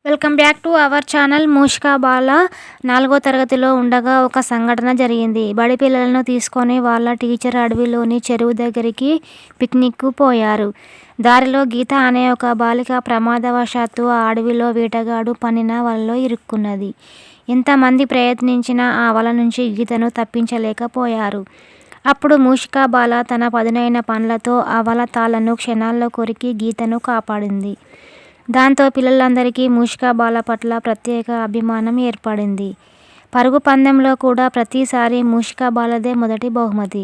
Welcome back to our channel. మూషికా బాల 4వ తరగతిలో ఉండగా ఒక సంఘటన జరిగింది. బడి పిల్లలను తీసుకొని వాళ్ళ టీచర్ అడవిలోని చెరువు దగ్గరికి పిక్నిక్కు పోయారు. దారిలో గీత అనే ఒక బాలిక ప్రమాదవశాత్తు ఆ అడవిలో వేటగాడు పన్నిన వలలో ఇరుక్కున్నది. ఎంతమంది ప్రయత్నించినా ఆ వల నుంచి గీతను తప్పించలేకపోయారు. అప్పుడు మూషికా బాల తన పదునైన పండ్లతో ఆ వల తాళ్లను క్షణాల్లో కొరికి గీతను కాపాడింది. దాంతో పిల్లలందరికీ మూషికా బాల పట్ల ప్రత్యేక అభిమానం ఏర్పడింది. పరుగు పందెంలో కూడా ప్రతిసారి మూషికా బాలదే మొదటి బహుమతి.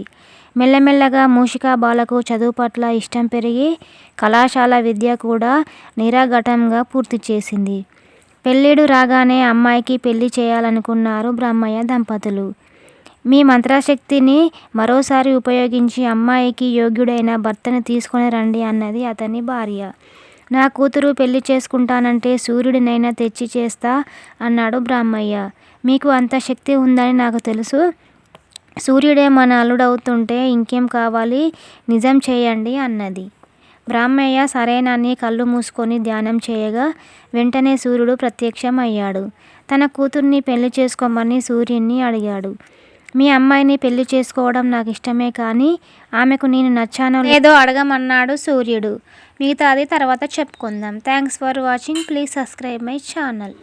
మెల్లమెల్లగా మూషికా బాలకు చదువు పట్ల ఇష్టం పెరిగి కళాశాల విద్య కూడా నిరాఘాటంగా పూర్తి చేసింది. పెళ్ళిడు రాగానే అమ్మాయికి పెళ్లి చేయాలనుకున్నారు బ్రహ్మయ్య దంపతులు. మీ మంత్రశక్తిని మరోసారి ఉపయోగించి అమ్మాయికి యోగ్యుడైన భర్తను తీసుకొని రండి అన్నది అతని భార్య. నా కూతురు పెళ్లి చేసుకుంటానంటే సూర్యుడినైనా తెచ్చి చేస్తా అన్నాడు బ్రహ్మయ్య. మీకు అంత శక్తి ఉందని నాకు తెలుసు. సూర్యుడే మన అల్లుడవుతుంటే ఇంకేం కావాలి, నిజం చేయండి అన్నది. బ్రహ్మయ్య సరేనని కళ్ళు మూసుకొని ధ్యానం చేయగా వెంటనే సూర్యుడు ప్రత్యక్షం అయ్యాడు. తన కూతుర్ని పెళ్లి చేసుకోమని సూర్యుణ్ణి అడిగాడు. మీ అమ్మాయిని పెళ్లి చేసుకోవడం నాకు ఇష్టమే, కానీ ఆమెకు నేను నచ్చానో లేదో అడగమన్నాడు సూర్యుడు. మిగతాది తర్వాత చెప్పుకుందాం. Thanks for watching. Please subscribe my channel.